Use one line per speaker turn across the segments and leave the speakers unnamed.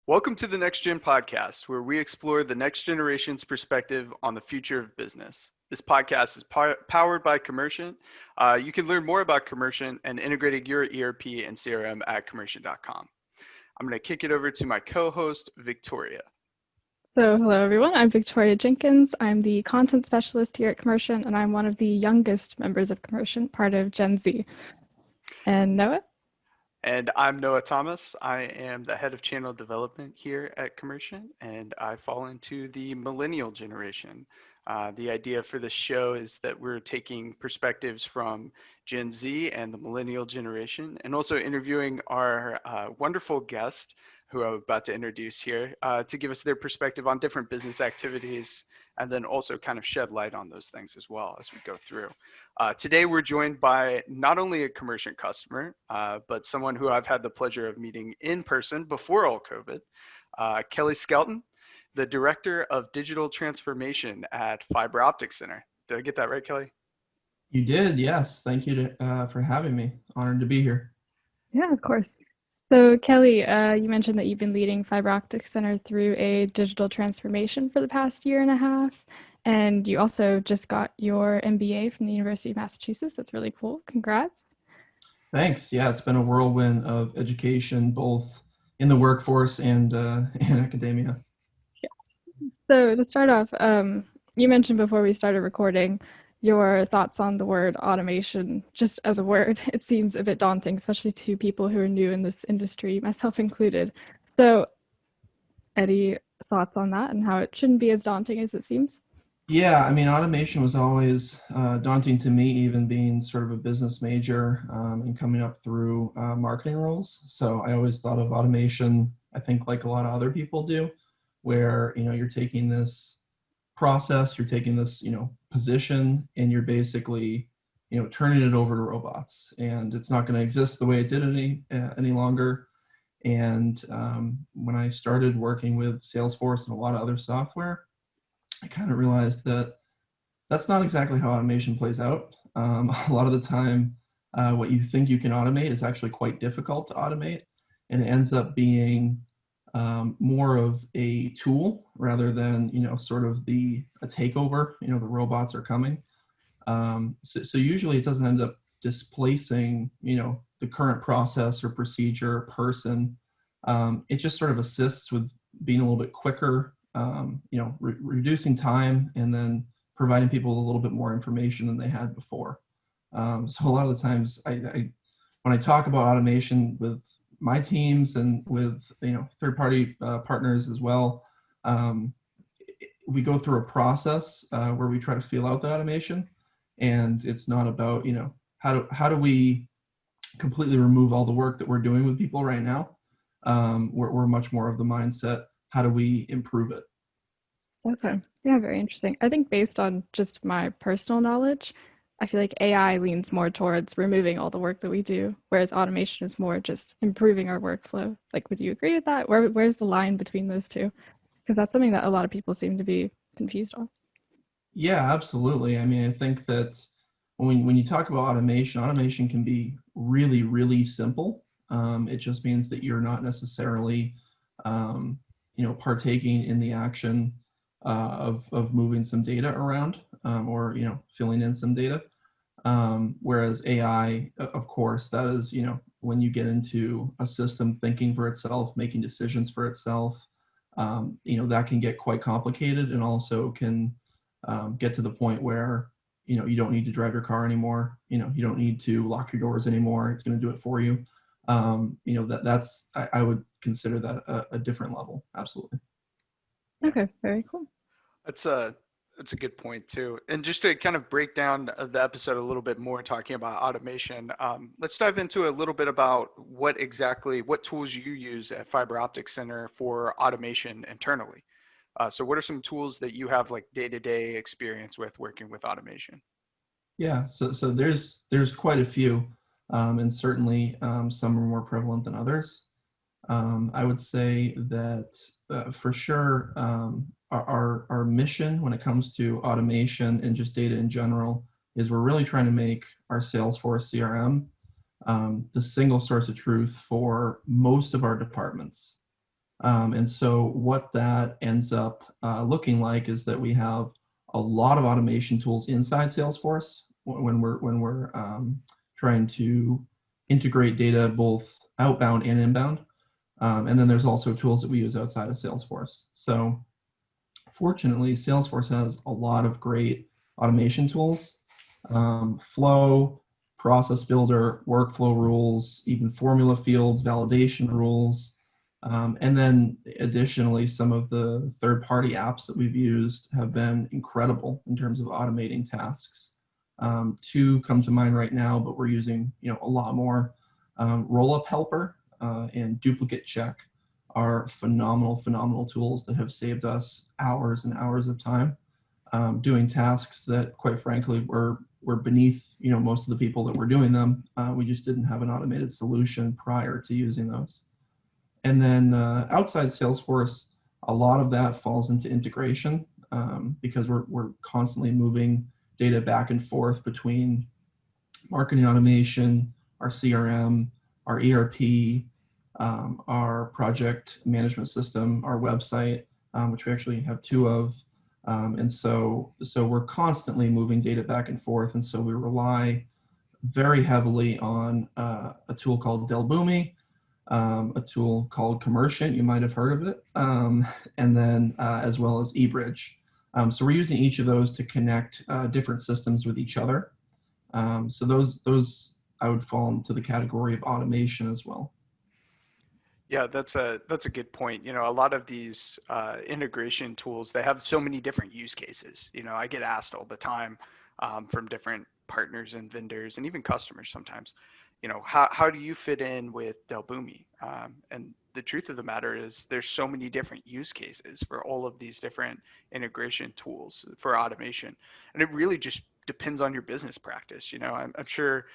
Welcome to the NextGen podcast, where we explore the next generation's perspective on the future of business. This podcast is powered by Commercient. You can learn more about Commercient and integrating your ERP and CRM at commercient.com. I'm going to kick it over to my co-host, Victoria.
So hello everyone, I'm Victoria Jenkins. I'm the content specialist here at Commercient, and I'm one of the youngest members of Commercient, part of Gen Z. And Noah?
And I'm Noah Thomas. I am the head of channel development here at Commercient, and I fall into the millennial generation. The idea for this show is that we're taking perspectives from Gen Z and the millennial generation, and also interviewing our wonderful guest, who I'm about to introduce here, to give us their perspective on different business activities, and then also kind of shed light on those things as well as we go through. Today, we're joined by not only a Commercient customer, but someone who I've had the pleasure of meeting in person before all COVID, Kelly Skelton, the Director of Digital Transformation at Fiber Optic Center. Did I get that right, Kelly?
You did, yes. Thank you for having me. Honored to be here.
Yeah, of course. So Kelly, you mentioned that you've been leading Fiber Optic Center through a digital transformation for the past year and a half, and you also just got your MBA from the University of Massachusetts. That's really cool. Congrats.
Thanks. Yeah, it's been a whirlwind of education, both in the workforce and in academia.
So to start off, you mentioned before we started recording your thoughts on the word automation. Just as a word, it seems a bit daunting, especially to people who are new in this industry, myself included. So any thoughts on that and how it shouldn't be as daunting as it seems?
Yeah, I mean, automation was always daunting to me, even being sort of a business major and coming up through marketing roles. So I always thought of automation, I think like a lot of other people do, where, you're taking this process, you're taking this, position, and you're basically, turning it over to robots, and it's not going to exist the way it did any longer. And when I started working with Salesforce and a lot of other software, I kind of realized that that's not exactly how automation plays out. A lot of the time, what you think you can automate is actually quite difficult to automate, and it ends up being more of a tool rather than sort of a takeover. The robots are coming, so usually it doesn't end up displacing the current process or procedure or person. It just sort of assists with being a little bit quicker, reducing time, and then providing people a little bit more information than they had before. So a lot of the times I when I talk about automation with my teams and with third-party partners as well, we go through a process where we try to feel out the automation, and it's not about how do we completely remove all the work that we're doing with people right now. We're much more of the mindset, how do we improve it?
Okay, yeah, very interesting. I think based on just my personal knowledge, I feel like AI leans more towards removing all the work that we do, whereas automation is more just improving our workflow. Like, would you agree with that? Where's the line between those two? Because that's something that a lot of people seem to be confused on.
Yeah, absolutely. I mean, I think that when you talk about automation can be really, really simple. It just means that you're not necessarily, partaking in the action of moving some data around, or filling in some data. Whereas AI, of course, that is when you get into a system thinking for itself, making decisions for itself, that can get quite complicated, and also can get to the point where you don't need to drive your car anymore. You don't need to lock your doors anymore. It's going to do it for you. That's I would consider that a different level. Absolutely.
Okay, very cool.
That's a good point too. And just to kind of break down the episode a little bit more, talking about automation, let's dive into a little bit about what tools you use at Fiber Optic Center for automation internally. So what are some tools that you have like day-to-day experience with working with automation?
Yeah, so there's quite a few, and certainly some are more prevalent than others. I would say that for sure, our mission when it comes to automation and just data in general is we're really trying to make our Salesforce CRM the single source of truth for most of our departments. And so what that ends up looking like is that we have a lot of automation tools inside Salesforce when we're trying to integrate data both outbound and inbound. And then there's also tools that we use outside of Salesforce. So fortunately, Salesforce has a lot of great automation tools, flow, process builder, workflow rules, even formula fields, validation rules. And then additionally, some of the third-party apps that we've used have been incredible in terms of automating tasks. Two come to mind right now, but we're using a lot more. Rollup Helper and Duplicate Check are phenomenal tools that have saved us hours and hours of time doing tasks that, quite frankly, were beneath most of the people that were doing them. We just didn't have an automated solution prior to using those. And then outside Salesforce, a lot of that falls into integration because we're constantly moving data back and forth between marketing automation, our CRM, our ERP, our project management system, our website, which we actually have two of. And so we're constantly moving data back and forth. And so we rely very heavily on a tool called Delboomi, a tool called Commercient, you might have heard of it, and then as well as eBridge. So we're using each of those to connect different systems with each other. So those I would fall into the category of automation as well.
Yeah, that's a good point. A lot of these integration tools, they have so many different use cases. I get asked all the time from different partners and vendors and even customers sometimes, how do you fit in with Delboomi? And the truth of the matter is there's so many different use cases for all of these different integration tools for automation. And it really just depends on your business practice. I'm sure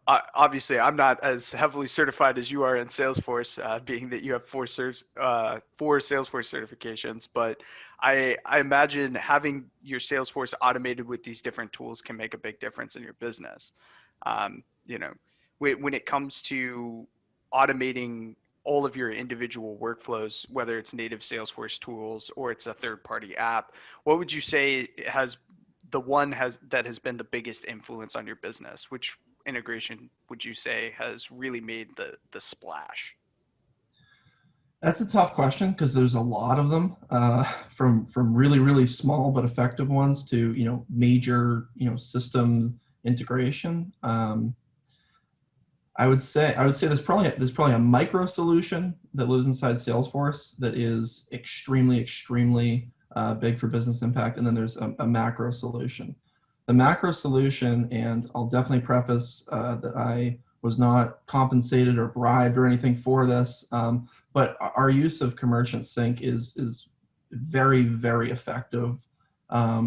obviously I'm not as heavily certified as you are in Salesforce, being that you have four Salesforce certifications. But I imagine having your Salesforce automated with these different tools can make a big difference in your business. Um, you know, when it comes to automating all of your individual workflows, whether it's native Salesforce tools or it's a third-party app, what would you say that has been the biggest influence on your business? Which integration would you say has really made the splash?
That's a tough question because there's a lot of them, from really small but effective ones to major system integration. I would say there's probably a micro solution that lives inside Salesforce that is extremely big for business impact, and then there's a macro solution. The macro solution, and I'll definitely preface that I was not compensated or bribed or anything for this, but our use of Commercient Sync is very effective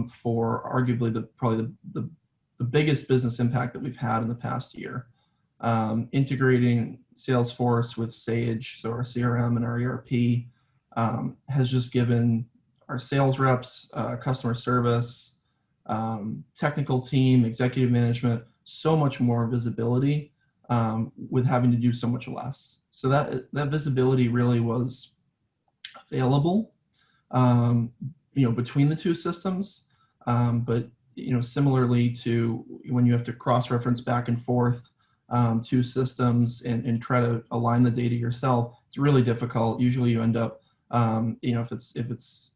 for arguably probably the biggest business impact that we've had in the past year. Integrating Salesforce with Sage, so our CRM and our ERP, has just given our sales reps, customer service, technical team, executive management, so much more visibility with having to do so much less. So that visibility really was available, between the two systems. But similarly to when you have to cross-reference back and forth two systems and try to align the data yourself, it's really difficult. Usually you end up,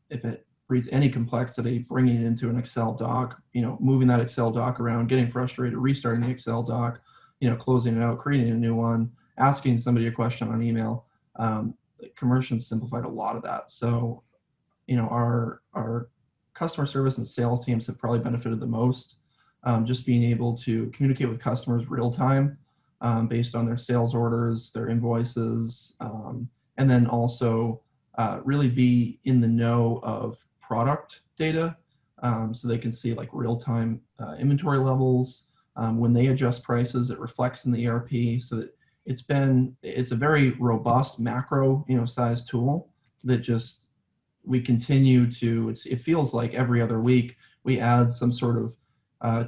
if it breeds any complexity, bringing it into an Excel doc, moving that Excel doc around, getting frustrated, restarting the Excel doc, closing it out, creating a new one, asking somebody a question on email. Commercient simplified a lot of that. So, our customer service and sales teams have probably benefited the most, just being able to communicate with customers real time based on their sales orders, their invoices, and then also really be in the know of product data, so they can see like real-time inventory levels. When they adjust prices, it reflects in the ERP. So that it's a very robust macro size tool that just we continue to. It feels like every other week we add some sort of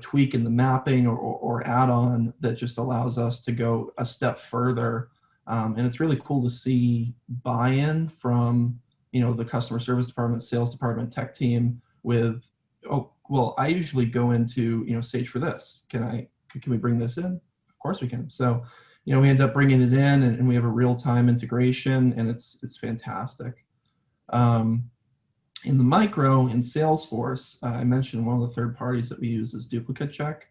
tweak in the mapping or add-on that just allows us to go a step further And it's really cool to see buy-in from, the customer service department, sales department, tech team with, oh, well, I usually go into, Sage for this. Can we bring this in? Of course we can. So, we end up bringing it in, and we have a real-time integration, and it's fantastic. In the micro, in Salesforce, I mentioned one of the third parties that we use is Duplicate Check,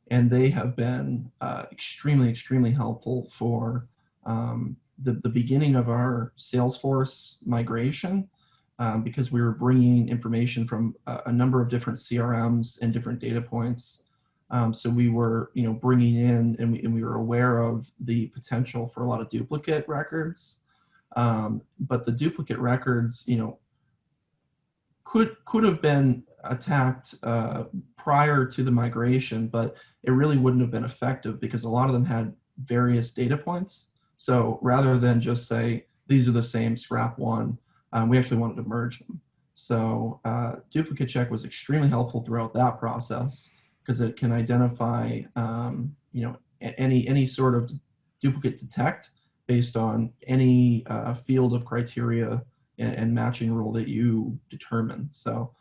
and they have been extremely, extremely helpful for the beginning of our Salesforce migration, because we were bringing information from a number of different CRMs and different data points. So we were, bringing in, and we were aware of the potential for a lot of duplicate records. But the duplicate records, could have been attacked prior to the migration, but it really wouldn't have been effective because a lot of them had various data points. So rather than just say, these are the same, scrap one, we actually wanted to merge them. So Duplicate Check was extremely helpful throughout that process because it can identify any sort of duplicate detect based on any field of criteria and matching rule that you determine. So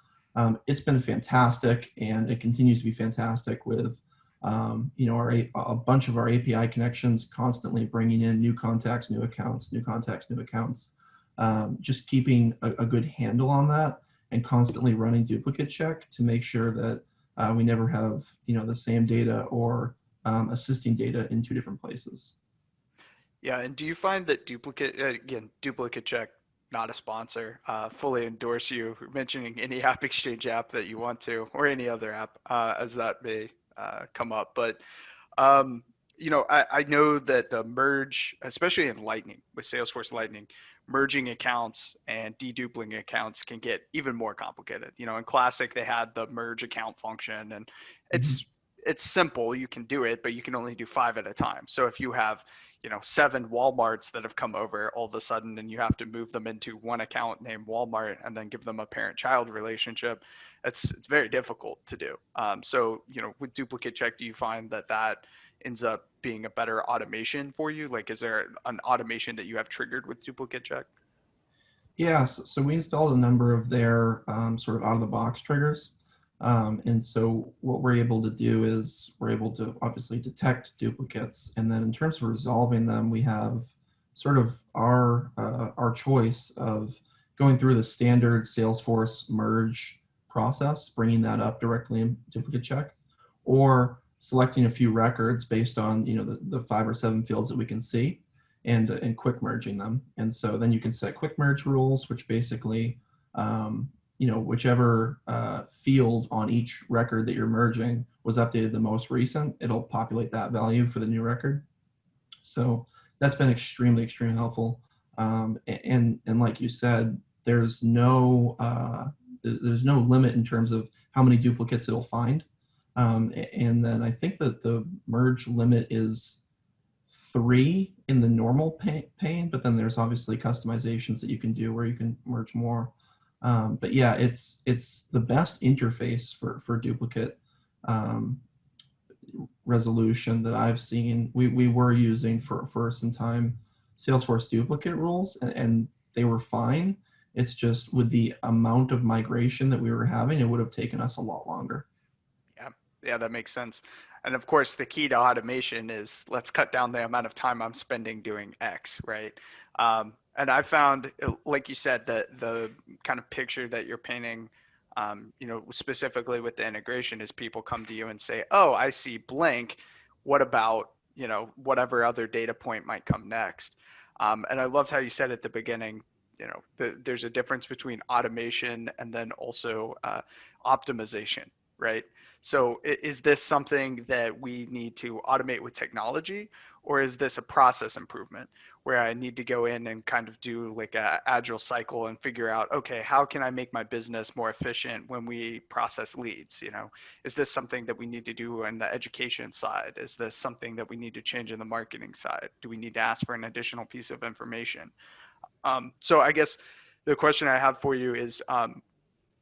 it's been fantastic, and it continues to be fantastic with a bunch of our API connections constantly bringing in new contacts, new accounts, new contacts, new accounts. Just keeping a good handle on that and constantly running Duplicate Check to make sure that we never have the same data or assisting data in two different places.
Yeah, and do you find that Duplicate Check, not a sponsor, fully endorse you mentioning any App Exchange app that you want to, or any other app as that may come up. But I know that the merge, especially in Lightning, with Salesforce Lightning, merging accounts and dedupling accounts can get even more complicated. In Classic, they had the merge account function, and
Mhm.
it's simple. You can do it, but you can only do 5 at a time. So if you have 7 Walmarts that have come over all of a sudden, and you have to move them into one account named Walmart and then give them a parent-child relationship, it's very difficult to do. So with Duplicate Check, do you find that ends up being a better automation for you? Like, is there an automation that you have triggered with Duplicate Check?
Yeah, so we installed a number of their sort of out-of-the-box triggers. And so what we're able to do is we're able to obviously detect duplicates. And then in terms of resolving them, we have sort of our choice of going through the standard Salesforce merge process, bringing that up directly in Duplicate Check, or selecting a few records based on the 5 or 7 fields that we can see, and quick merging them. And so then you can set quick merge rules, which basically whichever field on each record that you're merging was updated the most recent, it'll populate that value for the new record. So that's been extremely, extremely helpful. And like you said, there's no limit in terms of how many duplicates it'll find. And then I think that the merge limit is 3 in the normal pane, but then there's obviously customizations that you can do where you can merge more. But yeah, it's the best interface for duplicate resolution that I've seen. We were using for some time Salesforce duplicate rules, and they were fine. It's just with the amount of migration that we were having, it would have taken us a lot longer.
Yeah, that makes sense. And of course, the key to automation is let's cut down the amount of time I'm spending doing X, right? And I found, like you said, that the kind of picture that you're painting, specifically with the integration, is people come to you and say, "Oh, I see blank. What about whatever other data point might come next?" And I loved how you said at the beginning, there's a difference between automation and then also optimization, right? So is this something that we need to automate with technology, or is this a process improvement where I need to go in and kind of do like a agile cycle and figure out, okay, how can I make my business more efficient when we process leads? Is this something that we need to do on the education side? Is this something that we need to change in the marketing side? Do we need to ask for an additional piece of information? So I guess the question I have for you is,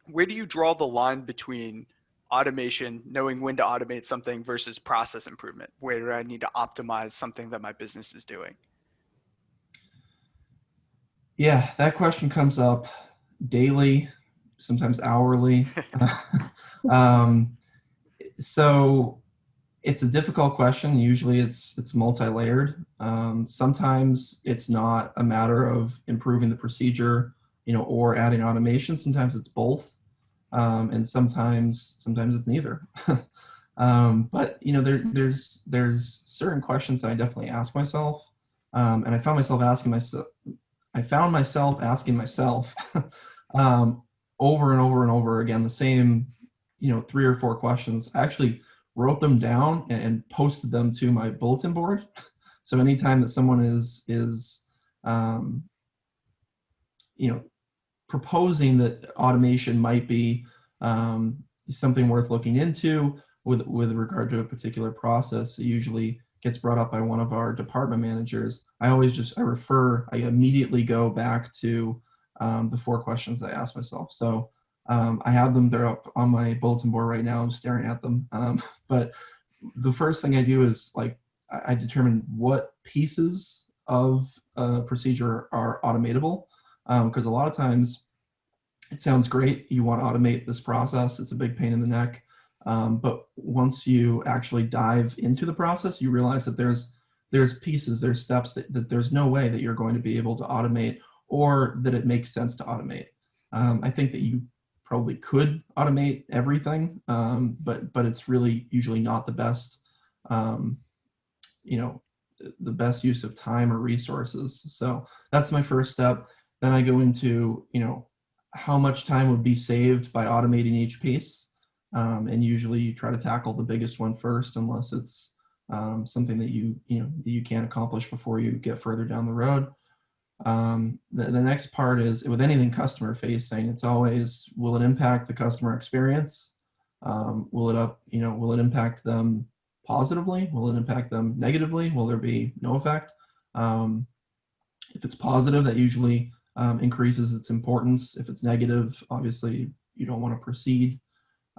where do you draw the line between automation, knowing when to automate something, versus process improvement? Where do I need to optimize something that my business is doing?
Yeah, that question comes up daily, sometimes hourly. um, so it's a difficult question. Usually it's multi-layered. Sometimes it's not a matter of improving the procedure, or adding automation. Sometimes it's both. And sometimes it's neither. But there's certain questions that I definitely ask myself, and I found myself asking myself over and over and over again the same, 3 or 4 questions. I actually wrote them down and posted them to my bulletin board. So anytime that someone is um, you know proposing that automation might be something worth looking into with regard to a particular process, it usually gets brought up by one of our department managers. I immediately go back to the 4 questions I asked myself. So I have them, they're up on my bulletin board right now. I'm staring at them. But the first thing I do is I determine what pieces of procedure are automatable, because a lot of times it sounds great. You want to automate this process. It's a big pain in the neck. But once you actually dive into the process, you realize that there's pieces, there's steps that there's no way that you're going to be able to automate, or that it makes sense to automate. I think that you probably could automate everything, but it's really usually not the best, um, you know, the best use of time or resources. So that's my first step. Then I go into, how much time would be saved by automating each piece. And usually you try to tackle the biggest one first, unless it's something that you can't accomplish before you get further down the road. The next part is, with anything customer facing, it's always, will it impact the customer experience? Will it impact them positively? Will it impact them negatively? Will there be no effect? If it's positive, that usually increases its importance. If it's negative, obviously you don't want to proceed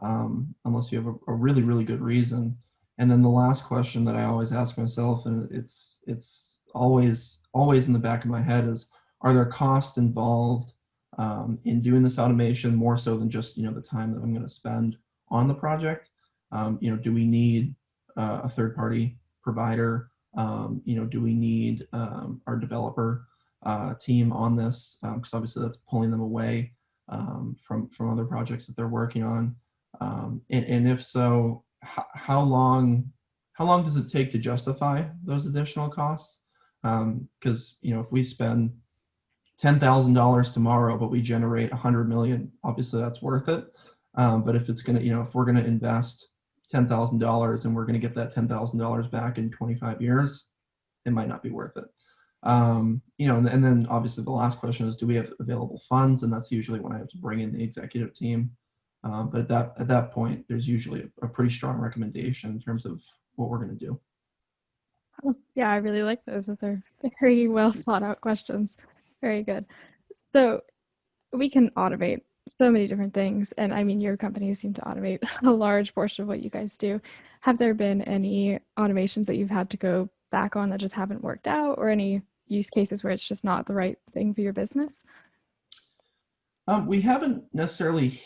unless you have a really, really good reason. And then the last question that I always ask myself, and it's always in the back of my head, is, are there costs involved in doing this automation, more so than just the time that I'm going to spend on the project? Do we need a third-party provider? Do we need our developer team on this? Because obviously that's pulling them away from other projects that they're working on. And if so, how long does it take to justify those additional costs? Because if we spend $10,000 tomorrow, but we generate 100 million, obviously that's worth it. But if it's gonna, if we're gonna invest $10,000 and we're gonna get that $10,000 back in 25 years, it might not be worth it. And then obviously the last question is, do we have available funds? And that's usually when I have to bring in the executive team. But at that point, there's usually a pretty strong recommendation in terms of what we're going to do.
Oh, yeah, I really like those. Those are very well thought out questions. Very good. So we can automate so many different things. And I mean, your companies seem to automate a large portion of what you guys do. Have there been any automations that you've had to go back on that just haven't worked out, or any use cases where it's just not the right thing for your business?
We haven't necessarily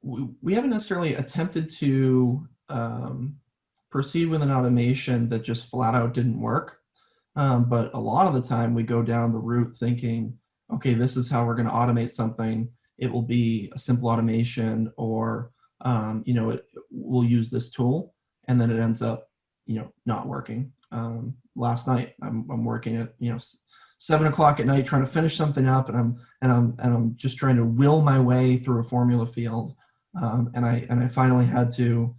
we haven't necessarily attempted to proceed with an automation that just flat out didn't work. But a lot of the time we go down the route thinking, okay, this is how we're going to automate something. It will be a simple automation, or we'll use this tool, and then it ends up, not working. Last night I'm working at 7 o'clock at night trying to finish something up, and I'm just trying to will my way through a formula field, and I finally had to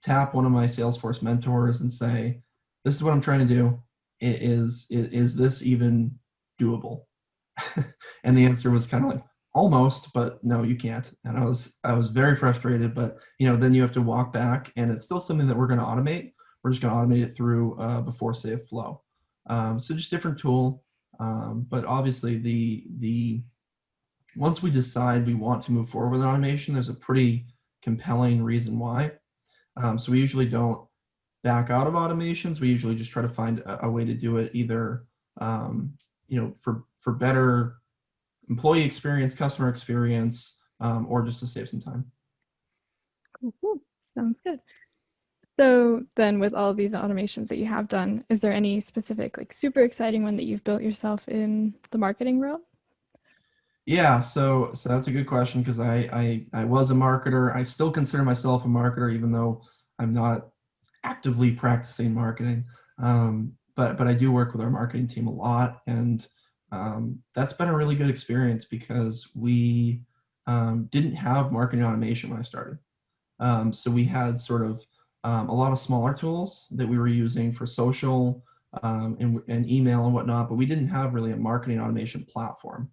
tap one of my Salesforce mentors and say, this is what I'm trying to do. Is this even doable? And the answer was kind of like, almost, but no, you can't. And I was very frustrated, but then you have to walk back, and it's still something that we're going to automate. We're just going to automate it through before save flow. So just different tool. But obviously the once we decide we want to move forward with automation, there's a pretty compelling reason why. So we usually don't back out of automations. We usually just try to find a way to do it either for better employee experience, customer experience, or just to save some time.
Cool. Sounds good. So then with all of these automations that you have done, is there any specific, like super exciting one that you've built yourself in the marketing realm?
Yeah, so that's a good question because I was a marketer. I still consider myself a marketer, even though I'm not actively practicing marketing. But I do work with our marketing team a lot, and that's been a really good experience because we didn't have marketing automation when I started. So we had sort of a lot of smaller tools that we were using for social and email and whatnot, but we didn't have really a marketing automation platform.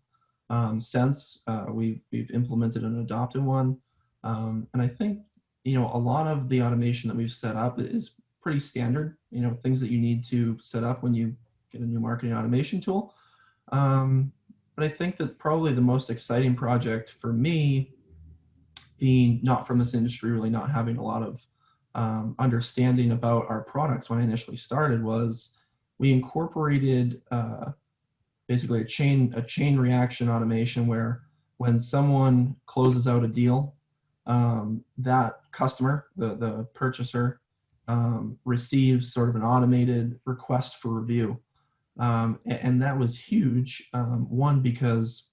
Since we've implemented and adopted one, and I think a lot of the automation that we've set up is pretty standard. Things that you need to set up when you get a new marketing automation tool. But I think that probably the most exciting project for me, being not from this industry, really not having a lot of understanding about our products when I initially started, was we incorporated basically a chain reaction automation where when someone closes out a deal, that customer, the purchaser, receives sort of an automated request for review. And that was huge. One, because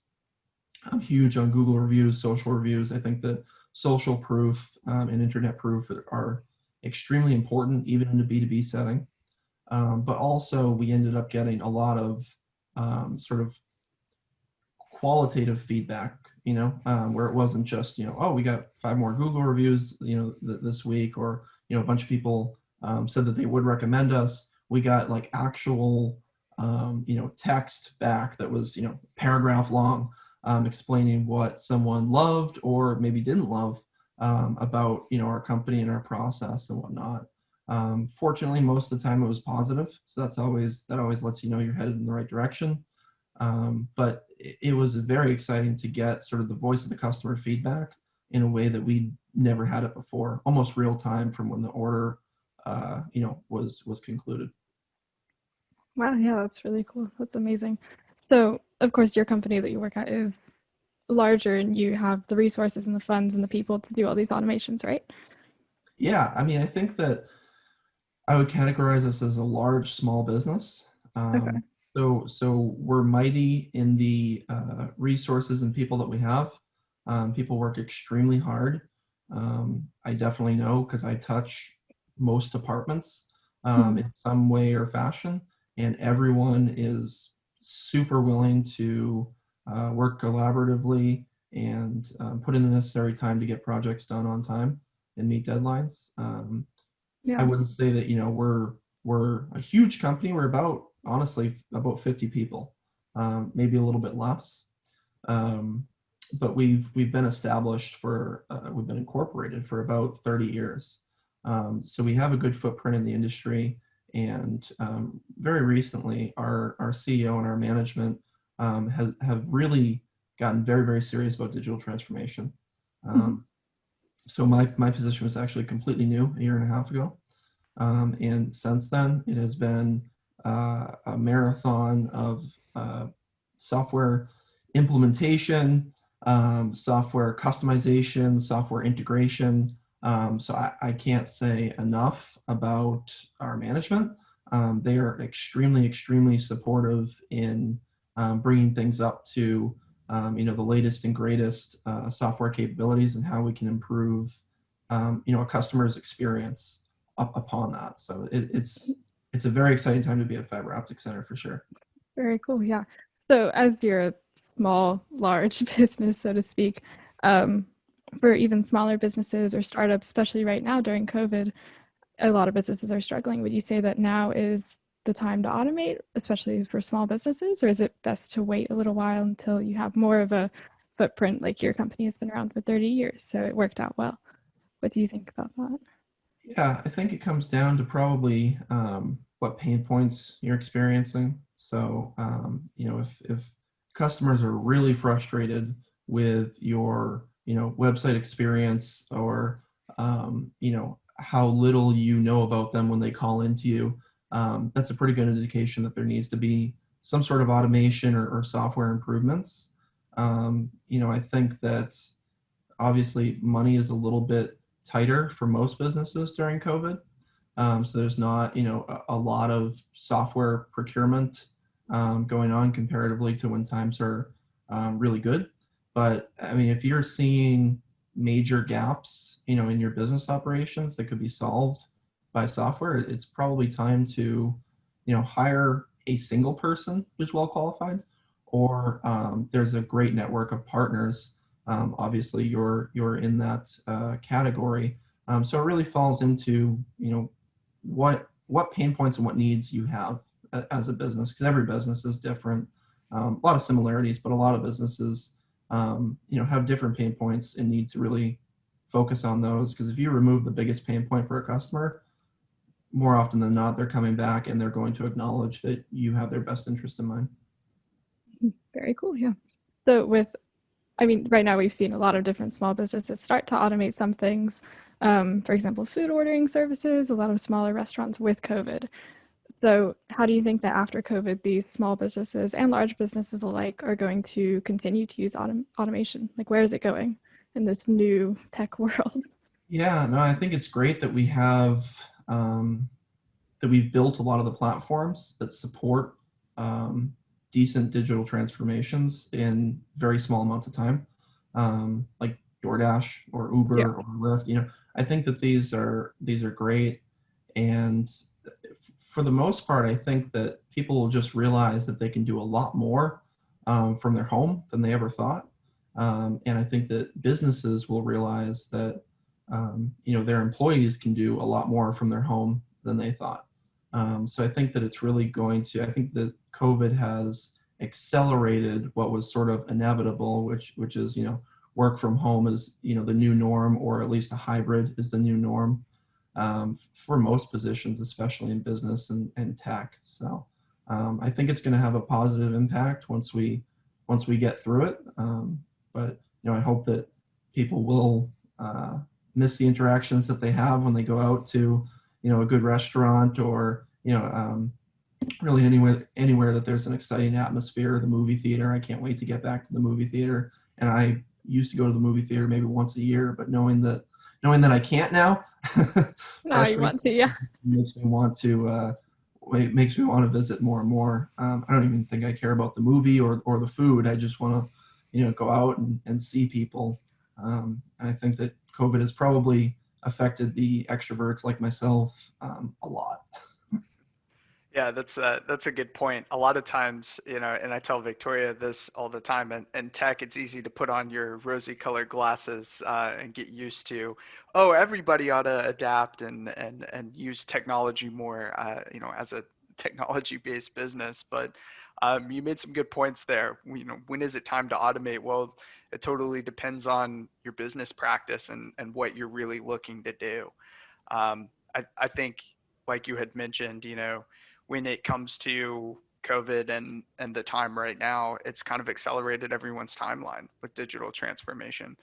I'm huge on Google reviews, social reviews. I think that social proof and internet proof are extremely important, even in a B2B setting. But also, we ended up getting a lot of sort of qualitative feedback, where it wasn't just, oh, we got 5 more Google reviews, this week, or, a bunch of people said that they would recommend us. We got like actual, text back that was, paragraph long, explaining what someone loved or maybe didn't love about, our company and our process and whatnot. Fortunately, most of the time it was positive, so that always lets you know you're headed in the right direction. But it was very exciting to get sort of the voice of the customer feedback in a way that we never had it before, almost real time from when the order, was concluded.
Wow, yeah, that's really cool. That's amazing. So, of course, your company that you work at is larger and you have the resources and the funds and the people to do all these automations, right?
Yeah, I mean, I think that I would categorize us as a large small business.
Okay.
So we're mighty in the resources and people that we have. People work extremely hard. I definitely know because I touch most departments in some way or fashion, and everyone is super willing to work collaboratively and put in the necessary time to get projects done on time and meet deadlines. I
Yeah.
wouldn't say that we're a huge company. We're honestly about 50 people, maybe a little bit less. But we've been established we've been incorporated for about 30 years. So we have a good footprint in the industry. And very recently, our CEO and our management have really gotten very, very serious about digital transformation. So my position was actually completely new a year and a half ago. And since then, it has been a marathon of software implementation, software customization, software integration. So I can't say enough about our management. They are extremely, extremely supportive in bringing things up to the latest and greatest software capabilities and how we can improve a customer's experience upon that. So it's a very exciting time to be at Fiber Optic Center for sure.
Very cool. Yeah. So, as you're a small, large business, so to speak, for even smaller businesses or startups, especially right now during COVID, a lot of businesses are struggling. Would you say that now is the time to automate, especially for small businesses, or is it best to wait a little while until you have more of a footprint? Like your company has been around for 30 years, so it worked out well. What do you think about that?
Yeah, I think it comes down to probably what pain points you're experiencing. So, if customers are really frustrated with your, website experience or, how little you know about them when they call into you, that's a pretty good indication that there needs to be some sort of automation or software improvements. I think that obviously money is a little bit tighter for most businesses during COVID. So there's not, a lot of software procurement going on comparatively to when times are really good. But I mean, if you're seeing major gaps, in your business operations that could be solved by software, it's probably time to, hire a single person who's well qualified, or there's a great network of partners. Obviously, you're in that category. So it really falls into, what pain points and what needs you have as a business, because every business is different. A lot of similarities, but a lot of businesses, have different pain points and need to really focus on those. Because if you remove the biggest pain point for a customer, more often than not, they're coming back and they're going to acknowledge that you have their best interest in mind.
Very cool. Yeah. So right now we've seen a lot of different small businesses start to automate some things. For example, food ordering services, a lot of smaller restaurants with COVID. So how do you think that after COVID, these small businesses and large businesses alike are going to continue to use automation? Like, where is it going in this new tech world?
Yeah, no, I think it's great that we have that we've built a lot of the platforms that support decent digital transformations in very small amounts of time, like DoorDash or Uber
Yeah.
or Lyft. I think that these are great, and for the most part, I think that people will just realize that they can do a lot more from their home than they ever thought, and I think that businesses will realize that their employees can do a lot more from their home than they thought. So I think that it's really I think that COVID has accelerated what was sort of inevitable, which is, work from home is, the new norm, or at least a hybrid is the new norm for most positions, especially in business and tech. So I think it's going to have a positive impact once we get through it. But, I hope that people will miss the interactions that they have when they go out to, a good restaurant, or, really anywhere that there's an exciting atmosphere. The movie theater, I can't wait to get back to the movie theater. And I used to go to the movie theater maybe once a year, but knowing that I can't now,
Now you want to, yeah.
makes me want to visit more and more. I don't even think I care about the movie or the food. I just want to, go out and see people. And I think that COVID has probably affected the extroverts like myself a lot.
Yeah, that's a good point. A lot of times, and I tell Victoria this all the time, in tech, it's easy to put on your rosy colored glasses and get used to, oh, everybody ought to adapt and use technology more, as a technology-based business. But you made some good points there. When is it time to automate? Well, it totally depends on your business practice and what you're really looking to do. I think, like you had mentioned, when it comes to COVID and the time right now, it's kind of accelerated everyone's timeline with digital transformation.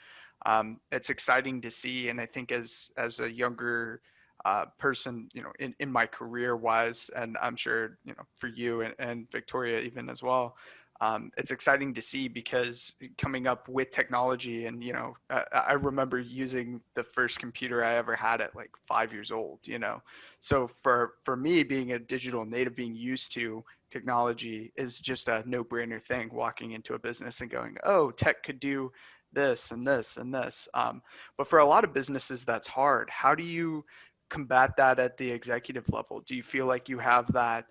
It's exciting to see, and I think as a younger person, in my career wise, and I'm sure for you and Victoria even as well, it's exciting to see, because coming up with technology, and I remember using the first computer I ever had at like 5 years old. So for me, being a digital native, being used to technology is just a no-brainer thing, walking into a business and going, oh, tech could do this and this and this. But for a lot of businesses, that's hard. How do you combat that at the executive level? Do you feel like you have that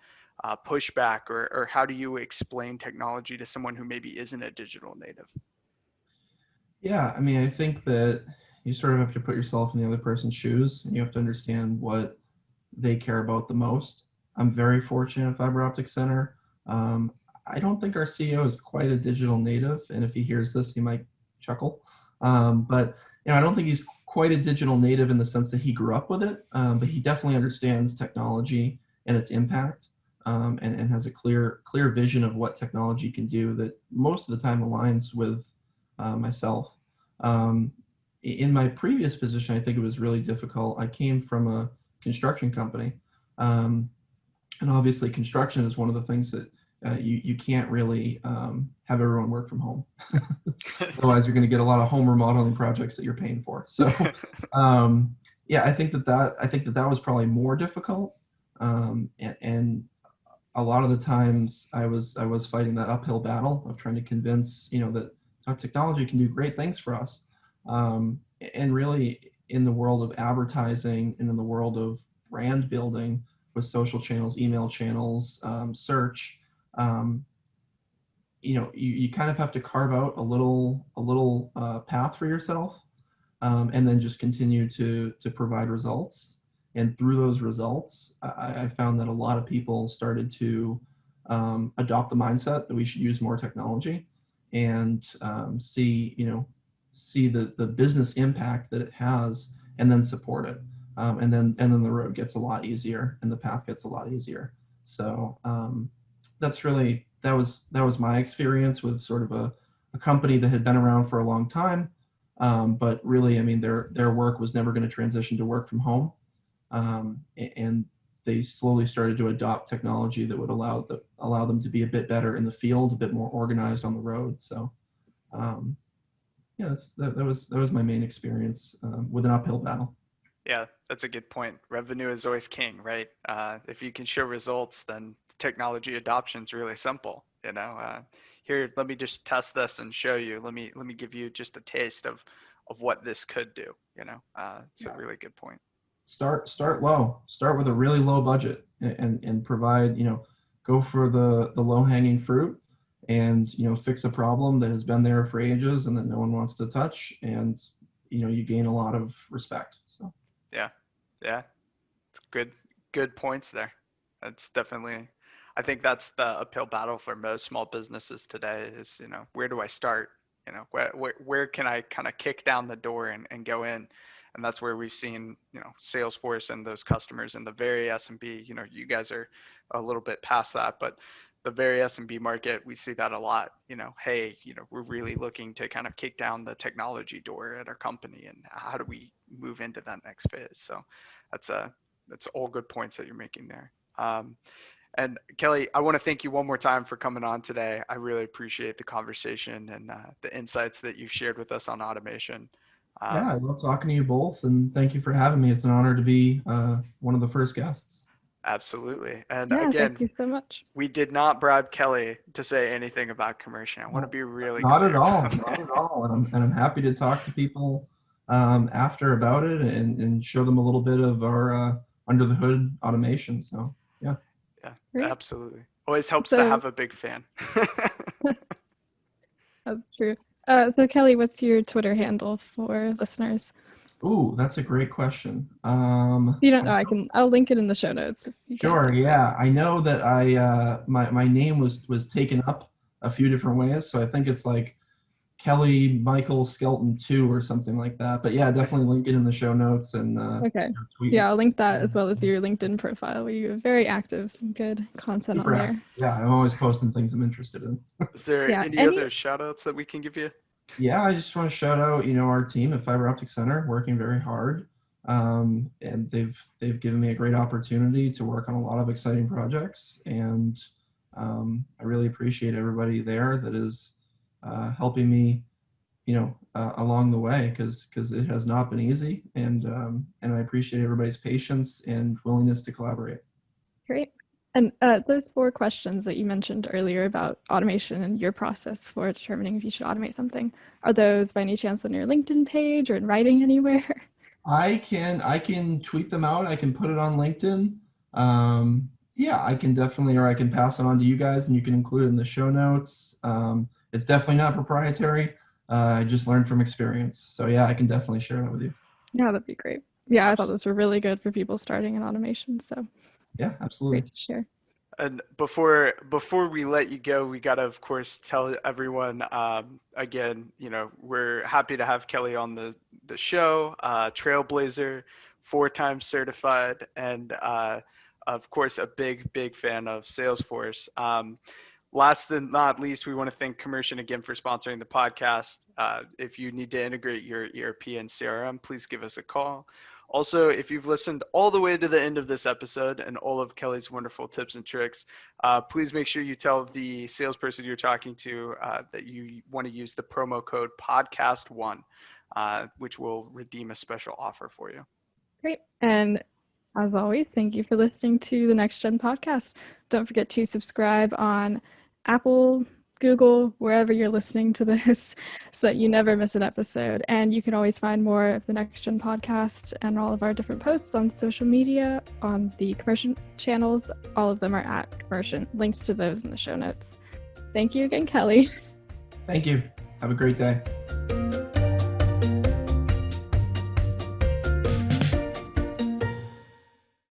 pushback, or how do you explain technology to someone who maybe isn't a digital native?
Yeah, I mean, I think that you sort of have to put yourself in the other person's shoes, and you have to understand what they care about the most. I'm very fortunate at Fiber Optic Center. I don't think our CEO is quite a digital native, and if he hears this, he might chuckle. But I don't think he's quite a digital native in the sense that he grew up with it, but he definitely understands technology and its impact, and has a clear vision of what technology can do that most of the time aligns with myself. In my previous position, I think it was really difficult. I came from a construction company, and obviously construction is one of the things that you can't really have everyone work from home. Otherwise, you're going to get a lot of home remodeling projects that you're paying for. So, yeah, I think that was probably more difficult, and a lot of the times I was fighting that uphill battle of trying to convince that our technology can do great things for us, and really in the world of advertising and in the world of brand building with social channels, email channels, search. Um, you kind of have to carve out a little path for yourself, and then just continue to provide results. And through those results, I found that a lot of people started to adopt the mindset that we should use more technology, and see the business impact that it has, and then support it. And then the road gets a lot easier, and the path gets a lot easier. So that was my experience with sort of a company that had been around for a long time, but really, I mean, their work was never going to transition to work from home, and they slowly started to adopt technology that would allow them to be a bit better in the field, a bit more organized on the road. So, yeah, that was my main experience with an uphill battle.
Yeah, that's a good point. Revenue is always king, right? If you can show results, then technology adoption is really simple. Here, let me just test this and show you. Let me give you just a taste of what this could do. It's a
Yeah.
really good point.
Start low. Start with a really low budget, and provide, go for the low hanging fruit, and fix a problem that has been there for ages and that no one wants to touch, and you gain a lot of respect. So
Yeah, yeah, it's good points there. That's definitely, I think that's the uphill battle for most small businesses today is, where do I start? Where can I kind of kick down the door and go in? And that's where we've seen, Salesforce and those customers in the very SMB, you guys are a little bit past that, but the very SMB market, we see that a lot, hey, we're really looking to kind of kick down the technology door at our company, and how do we move into that next phase? So that's all good points that you're making there. And Kelly, I want to thank you one more time for coming on today. I really appreciate the conversation and the insights that you've shared with us on automation.
yeah, I love talking to you both, and thank you for having me. It's an honor to be one of the first guests.
Absolutely. And
Yeah,
again,
thank you so much.
we did not bribe Kelly to say anything about Commercient. I want to be really
Not at
clear
all,
about
not
that.
at all. And I'm happy to talk to people after about it, and show them a little bit of our under the hood automation. So yeah.
Yeah,
Great.
absolutely. Always helps to
So
have a big fan.
that's true. So Kelly, what's your Twitter handle for listeners?
Ooh, that's a great question.
If you don't know, I'll link it in the show notes if you can't
Sure,
think of it.
yeah. I know that my name was taken up a few different ways, so I think it's like Kelly Michael Skelton 2 or something like that. But yeah, definitely link it in the show notes, and
Okay.
tweet.
Yeah, I'll link that as well as your LinkedIn profile where you're very active, some good content on
Super active.
there.
Yeah, I'm always posting things I'm interested in.
Is there
Yeah.
any other shout outs that we can give you?
Yeah, I just want to shout out, our team at Fiber Optic Center, working very hard, and they've given me a great opportunity to work on a lot of exciting projects, and I really appreciate everybody there that is helping me, along the way, because it has not been easy, and I appreciate everybody's patience and willingness to collaborate.
Great. And those 4 questions that you mentioned earlier about automation and your process for determining if you should automate something, are those by any chance on your LinkedIn page or in writing anywhere?
I can tweet them out. I can put it on LinkedIn. Yeah, I can definitely, or I can pass it on to you guys, and you can include it in the show notes. It's definitely not proprietary. I just learned from experience. So yeah, I can definitely share that with you.
Yeah, that'd be great. Yeah, I thought
Absolutely.
those were really good for people starting in automation. So
Yeah, absolutely.
great to share.
And before we let you go, we gotta of course tell everyone again. We're happy to have Kelly on the show. Trailblazer, 4 times certified, and of course a big fan of Salesforce. Last and not least, we want to thank Commercient again for sponsoring the podcast. If you need to integrate your ERP and CRM, please give us a call. Also, if you've listened all the way to the end of this episode and all of Kelly's wonderful tips and tricks, please make sure you tell the salesperson you're talking to that you want to use the promo code podcast1, which will redeem a special offer for you.
Great. And as always, thank you for listening to the NextGen podcast. Don't forget to subscribe on Apple, Google, wherever you're listening to this so that you never miss an episode. And you can always find more of the NextGen podcast and all of our different posts on social media, on the Commercient channels. All of them are at Commercient. Links to those in the show notes. Thank you again, Kelly.
Thank you. Have a great day.